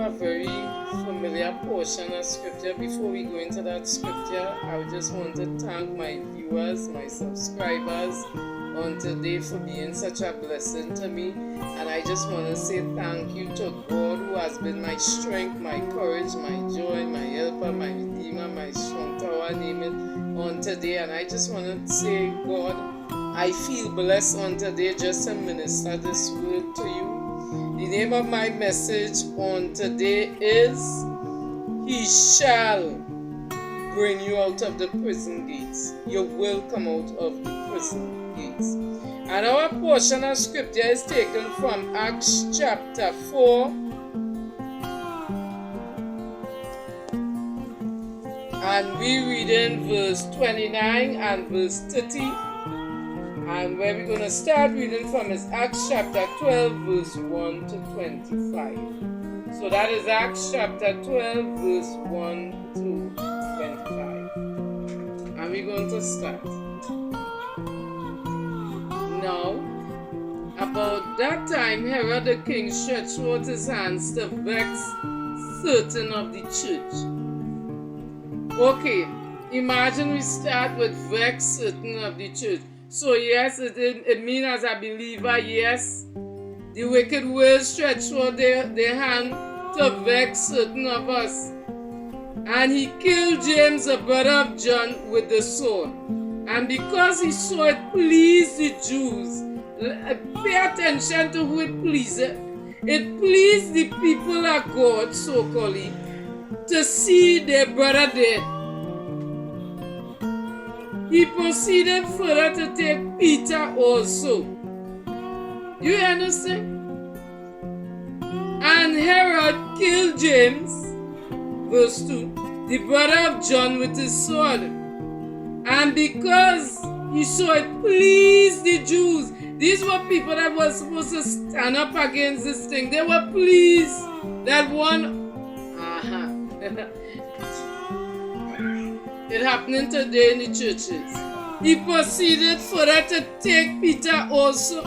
a very familiar portion of scripture. Before we go into that scripture, I would just want to thank my viewers, my subscribers on today for being such a blessing to me. And I just want to say thank you to God, who has been my strength, my courage, my joy, my helper, my redeemer, my strong tower, name it, on today. And I just want to say, God, I feel blessed on today just to minister this word to you. The name of my message on today is, He shall bring you out of the prison gates. You will come out of the prison gates. And our portion of scripture is taken from Acts chapter 4. And we read in verse 29 and verse 30. And where we're going to start reading from is Acts chapter 12, verse 1 to 25. So that is Acts chapter 12, verse 1 to 25. And we're going to start. Now, about that time, Herod the king stretched out his hands to vex certain of the church. Okay, imagine we start with vex certain of the church. So yes, it means as a believer, yes, the wicked will stretch out their hand to vex certain of us. And he killed James, the brother of John, with the sword. And because he saw it pleased the Jews, pay attention to who it pleased. It pleased the people of God, so-called, to see their brother dead. He proceeded further to take Peter also. You understand? And Herod killed James, verse 2, the brother of John, with his sword. And because he saw it pleased the Jews, these were people that were supposed to stand up against this thing. They were pleased that one... It happening today in the churches. He proceeded further to take Peter also.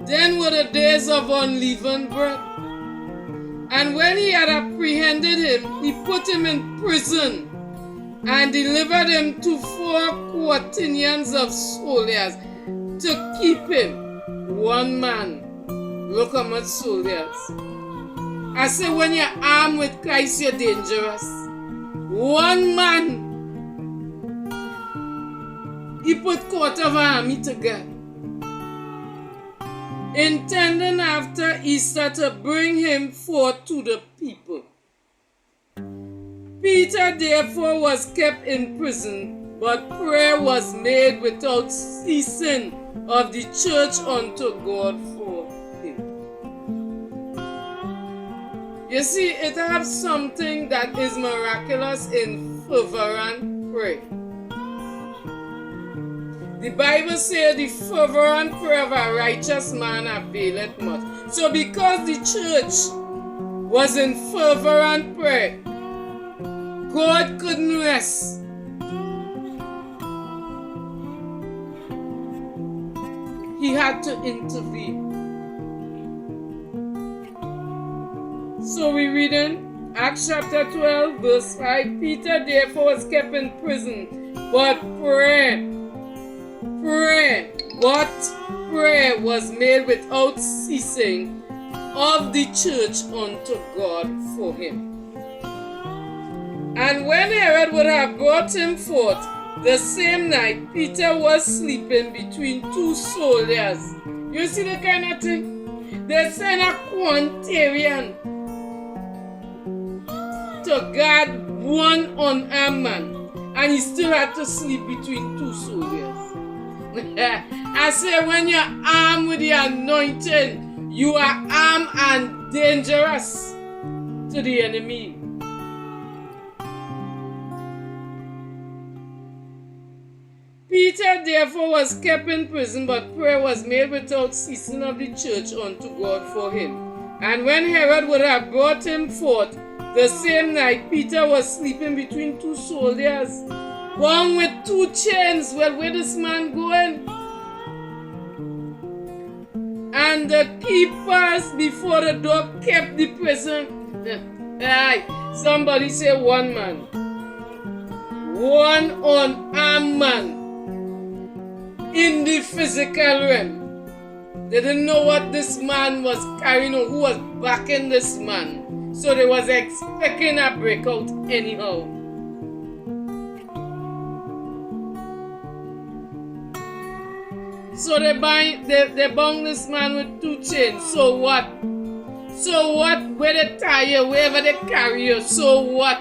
Then were the days of unleavened bread. And when he had apprehended him, he put him in prison and delivered him to 4 quaternions of soldiers to keep him. One man. Look how much soldiers. I say when you're armed with Christ, you're dangerous. One man. He put quarter of an army together, intending after Easter to bring him forth to the people. Peter therefore was kept in prison, but prayer was made without ceasing of the church unto God for him. You see, it has something that is miraculous in fervent prayer. The Bible says the fervent prayer of a righteous man availeth much. So because the church was in fervent prayer, God couldn't rest. He had to intervene. So we read in Acts chapter 12, verse 5, Peter therefore was kept in prison, but prayer was made without ceasing of the church unto God for him. And when Herod would have brought him forth, the same night Peter was sleeping between 2 soldiers. You see the kind of thing? They sent a quaternion to guard one unarmed man, and he still had to sleep between 2 soldiers. I say when you're armed with the anointing, you are armed and dangerous to the enemy. Peter therefore was kept in prison, but prayer was made without ceasing of the church unto God for him. And when Herod would have brought him forth, the same night Peter was sleeping between 2 soldiers, one with 2 chains. Well, where this man going? And the keepers before the door kept the prison. Aye, somebody say one man. One unarmed man in the physical realm. They didn't know what this man was carrying or who was backing this man. So they was expecting a breakout anyhow. So they bound this man with 2 chains. So what? So what? Where they tie you, wherever they carry you, so what?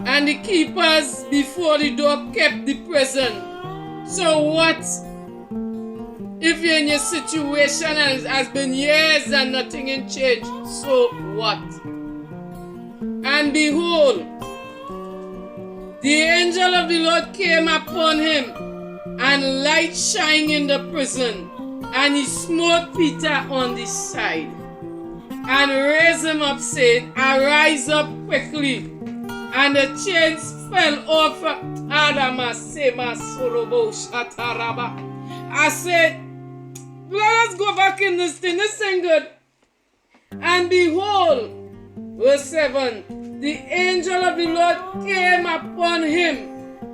And the keepers before the door kept the prison. So what? If you're in your situation and it has been years and nothing in change, so what? And behold, the angel of the Lord came upon him, and light shined in the prison, and he smote Peter on the side, and raised him up, saying, Arise up quickly. And the chains fell off. I said, let us go back in this thing. This ain't good. And behold, verse 7, the angel of the Lord came upon him,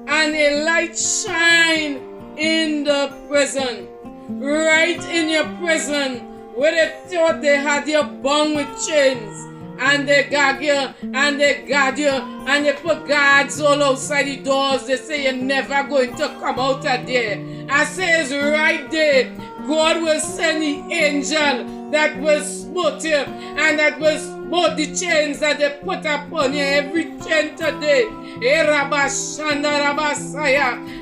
and a light shined in the prison. Right in your prison, where they thought they had you bound with chains. And they gag you, and they guard you, and they put guards all outside the doors. They say you're never going to come out of there. I say it's right there. God will send the angel that will smote you, and that will smote the chains that they put upon you, every chain today.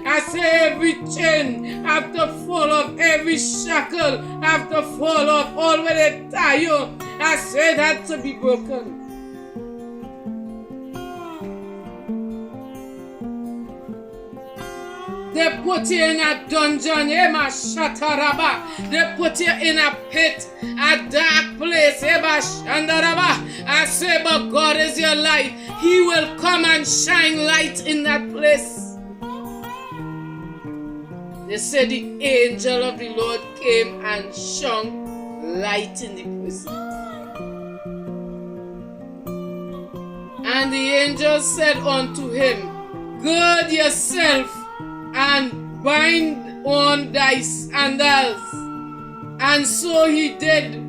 I say every chain have to fall off, every shackle have to fall off, all where they tie you. I say that to be broken. They put you in a dungeon, they put you in a pit, a dark place. I say, but God is your light. He will come and shine light in that place. They said the angel of the Lord came and shone light in the prison. And the angel said unto him, Gird yourself and bind on thy sandals. And so he did.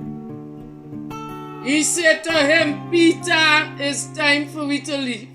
He said to him, Peter, it's time for we to leave.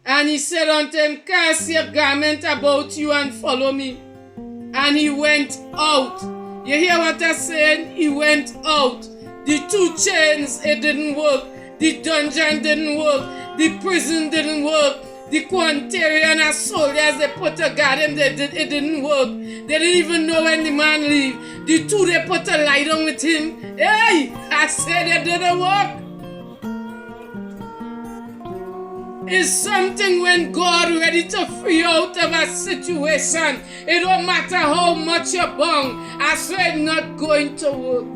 And he said unto him, Cast your garment about you and follow me. And he went out. You hear what I'm saying? He went out. The 2 chains, it didn't work. The dungeon didn't work. The prison didn't work. The Quantarian soldiers, they put a guard him, it didn't work. They didn't even know when the man leave. The 2, they put a light on with him. Hey, I said it didn't work. It's something when God ready to free you out of a situation. It don't matter how much you're bound. I said not going to work.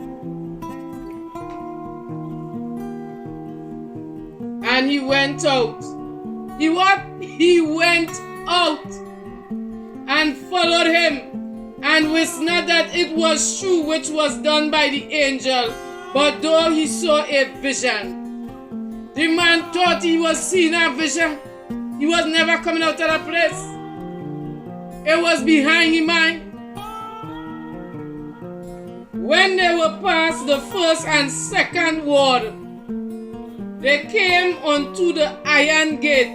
And he went out. He what? He went out and followed him, and wist not that it was true which was done by the angel, but though he saw a vision. The man thought he was seeing a vision. He was never coming out of that place. It was behind his mind. When they were past the first and second ward, they came unto the iron gate.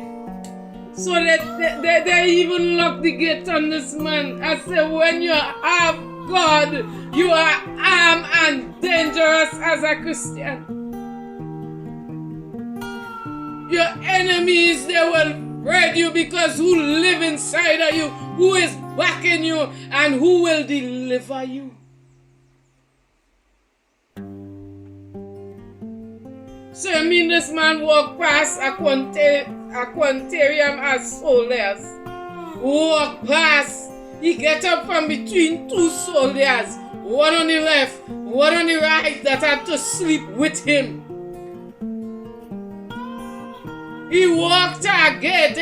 So they even locked the gate on this man. I said, when you have God, you are armed and dangerous as a Christian. Your enemies, they will dread you, because who live inside of you, who is backing you, and who will deliver you. So I mean this man walked past a quantarium as soldiers. Walk past. He get up from between 2 soldiers, one on the left, one on the right, that had to sleep with him. He walked again,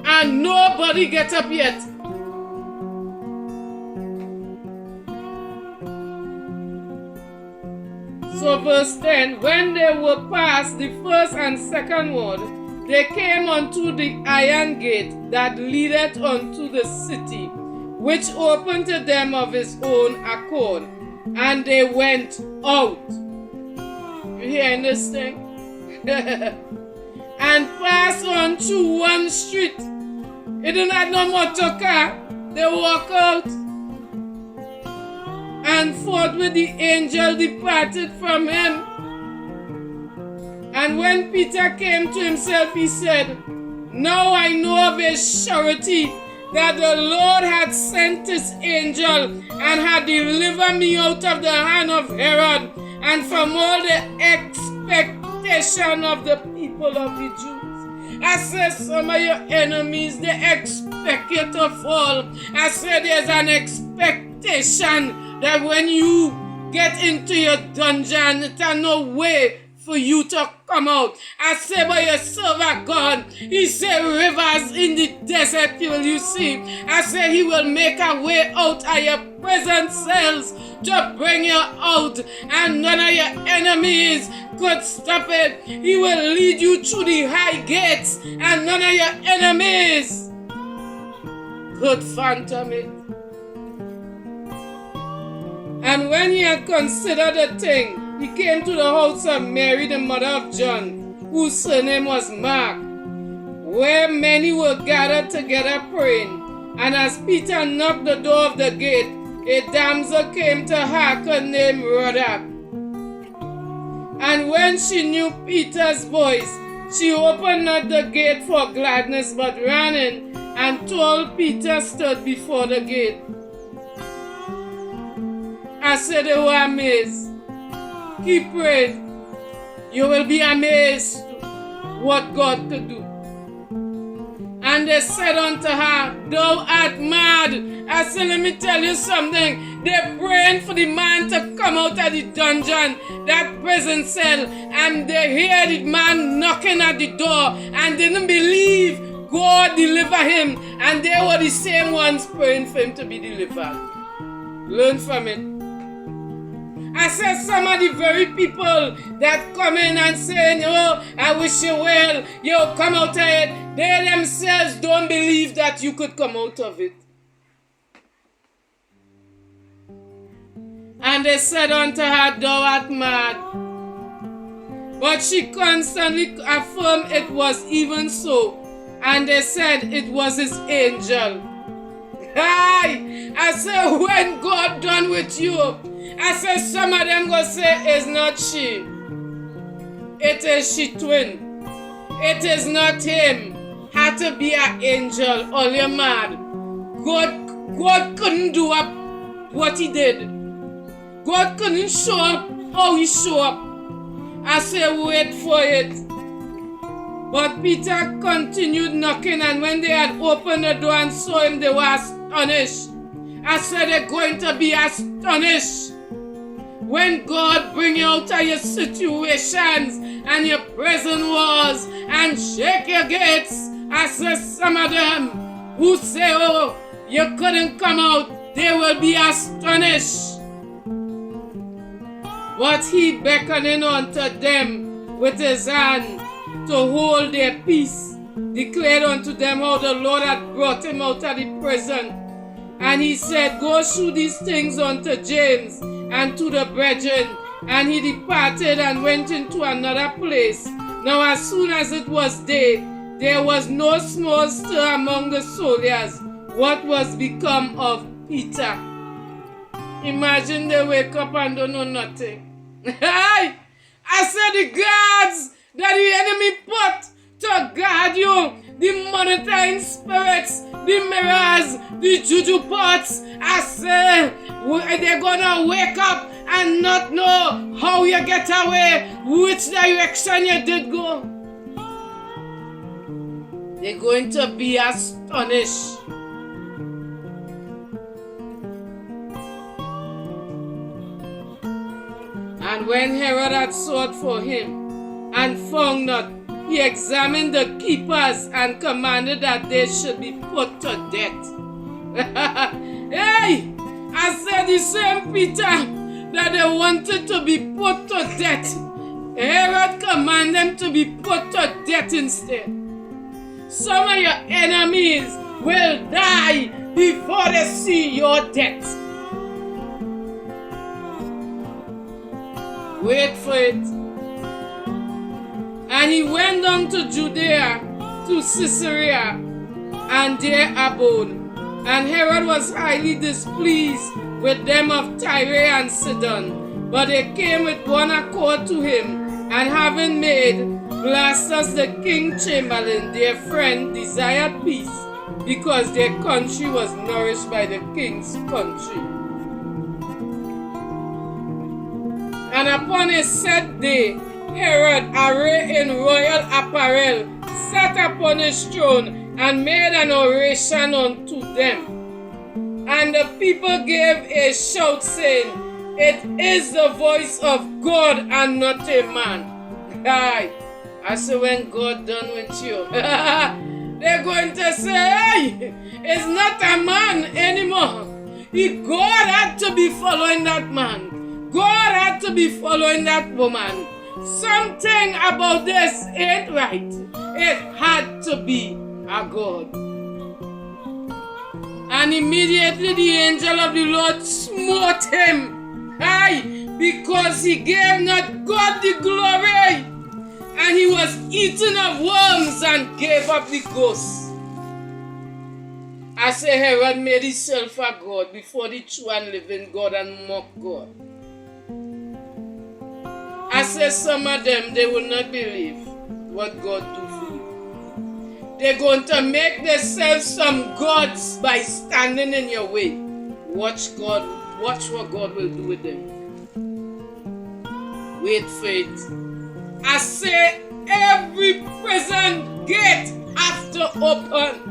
and nobody get up yet. So verse 10, when they were past the first and second ward, they came unto the iron gate that leadeth unto the city, which opened to them of his own accord, and they went out. You hearing this thing? And passed on through one street. It didn't have no motor car. They walk out. And forthwith the angel departed from him. And when Peter came to himself, he said, now I know of a surety that the Lord had sent his angel and had delivered me out of the hand of Herod and from all the expectation of the people of the Jews. I said some of your enemies, they expect you to fall. I said there's an expectation that when you get into your dungeon, there's no way for you to come out. I say, but you serve a God. He said, rivers in the desert will you see. I say, he will make a way out of your present cells to bring you out, and none of your enemies could stop it. He will lead you through the high gates, and none of your enemies could phantom it. And when he had considered the thing, he came to the house of Mary, the mother of John, whose surname was Mark, where many were gathered together praying. And as Peter knocked the door of the gate, a damsel came to hearken named Rhoda. And when she knew Peter's voice, she opened not the gate for gladness, but ran in and told Peter stood before the gate. I said they were amazed. Keep praying. You will be amazed what God could do. And they said unto her, thou art mad. I said, let me tell you something. They're praying for the man to come out of the dungeon, that prison cell, and they hear the man knocking at the door and didn't believe God deliver him. And they were the same ones praying for him to be delivered. Learn from it. I said some of the very people that come in and saying, oh, I wish you well, you come out of it, they themselves don't believe that you could come out of it. And they said unto her, thou art mad. But she constantly affirmed it was even so. And they said it was his angel. I said, when God done with you, I said some of them go say it's not she. It is she twin. It is not him. Had to be an angel. All you're mad. God couldn't do what he did. God couldn't show up how he showed up. I said wait for it. But Peter continued knocking, and when they had opened the door and saw him, they were astonished. I said they're going to be astonished when God bring you out of your situations and your prison walls and shake your gates. I said some of them who say, oh, you couldn't come out, they will be astonished. But he beckoning unto them with his hand to hold their peace, declared unto them how the Lord had brought him out of the prison. And he said, go shew these things unto James and to the brethren. And he departed and went into another place. Now as soon as it was day, there was no small stir among the soldiers what was become of Peter. Imagine they wake up and don't know nothing. I said the guards that the enemy put to guard you, the monitoring spirits, the mirrors, the juju pots, I say they're gonna wake up and not know how you get away, which direction you did go. They're going to be astonished. And when Herod had sought for him and found not, he examined the keepers and commanded that they should be put to death. Hey! I said the same Peter that they wanted to be put to death, Herod commanded them to be put to death instead. Some of your enemies will die before they see your death. Wait for it. And he went down to Judea, to Caesarea, and there abode. And Herod was highly displeased with them of Tyre and Sidon. But they came with one accord to him, and having made Blastus the king chamberlain their friend, desired peace, because their country was nourished by the king's country. And upon a set day, Herod, arrayed in royal apparel, sat upon his throne, and made an oration unto them. And the people gave a shout, saying, It is the voice of God and not a man. Aye. I say, when God done with you, they're going to say, hey, it's not a man anymore. God had to be following that man. God had to be following that woman. Something about this ain't right. It had to be a God. And immediately the angel of the Lord smote him. Aye, because he gave not God the glory. And he was eaten of worms and gave up the ghost. I say Herod made himself a God before the true and living God and mocked God. I say some of them, they will not believe what God do for you. They're going to make themselves some gods by standing in your way. Watch what God will do with them. Wait for it. I say every prison gate have to open.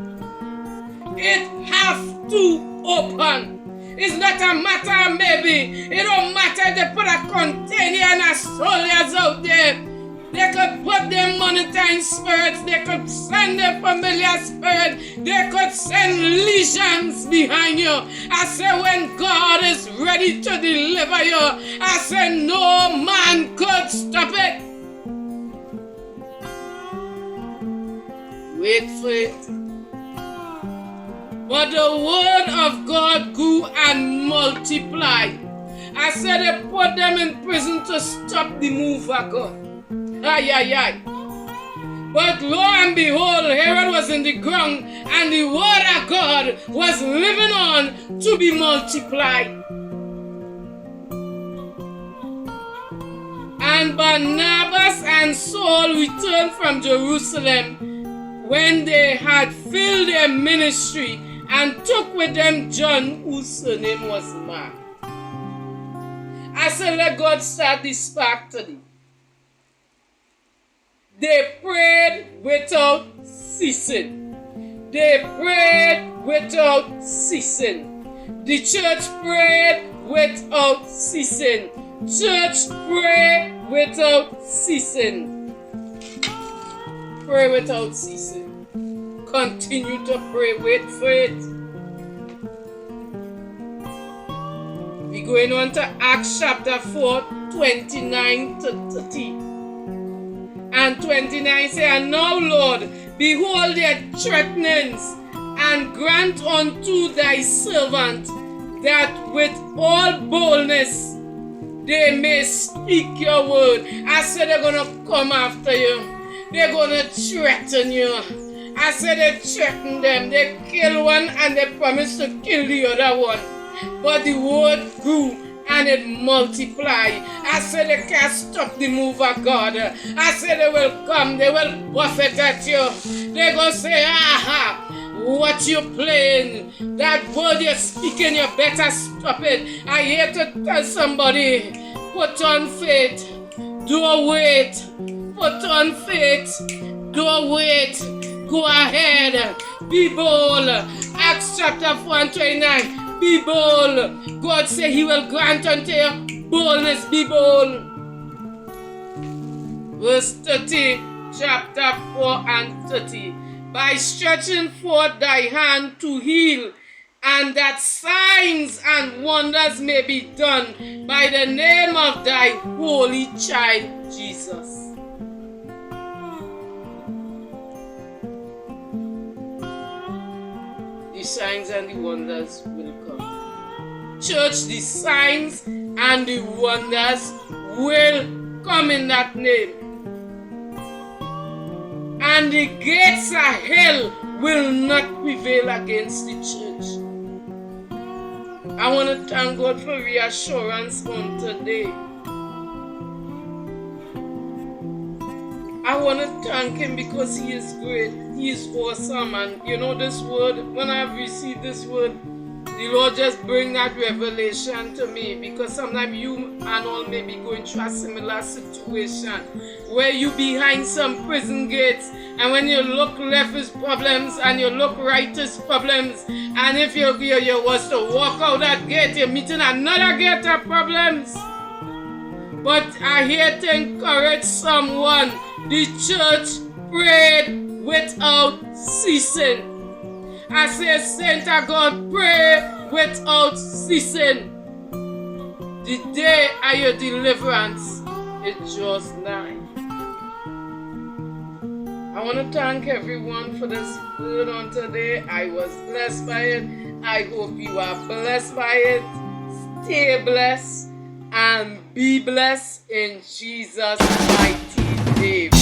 It have to open. It's not a matter of maybe. It don't matter if they put a container and a soldiers out there. They could put their monitoring spirits. They could send their familiar spirit. They could send legions behind you. I say when God is ready to deliver you, I say no man could stop it. Wait for it. But the word of God grew and multiplied. I said they put them in prison to stop the move of God. Ay, ay, ay. But lo and behold, Herod was in the ground, and the word of God was living on to be multiplied. And Barnabas and Saul returned from Jerusalem when they had filled their ministry, and took with them John, whose surname was Mark. I said, let God start this spark today. They prayed without ceasing. They prayed without ceasing. The church prayed without ceasing. Church pray without ceasing. Pray without ceasing. Continue to pray. Wait for it. We're going on to Acts chapter 4, 29 to 30. And 29 say, And now, Lord, behold their threatenings, and grant unto thy servant that with all boldness they may speak your word. I said they're going to come after you. They're going to threaten you. I said they threaten them. They kill one and they promise to kill the other one. But the word grew and it multiplied. I said they can't stop the move of God. I said they will come. They will buffet at you. They're going to say, aha, what you playing? That word you're speaking, you better stop it. I hate to tell somebody, put on faith. Don't wait. Put on faith. Don't wait. Go ahead. Be bold. Acts chapter 4 and 29. Be bold. God said he will grant unto you boldness. Be bold. Verse 30, chapter 4 and 30. By stretching forth thy hand to heal, and that signs and wonders may be done by the name of thy holy child, Jesus. The signs and the wonders will come. Church, the signs and the wonders will come in that name. And the gates of hell will not prevail against the church. I want to thank God for reassurance on today. I want to thank Him because He is great. He is awesome. And you know this word, when I've received this word, the Lord just bring that revelation to me, because sometimes you and all may be going through a similar situation where you behind some prison gates, and when you look left is problems and you look right is problems, and if you was to walk out that gate, you're meeting another gate of problems. But I here to encourage someone. The church prayed without ceasing. I say, saint of God, pray without ceasing. The day of your deliverance is just nigh. I want to thank everyone for this word on today. I was blessed by it. I hope you are blessed by it. Stay blessed and be blessed in Jesus' mighty name.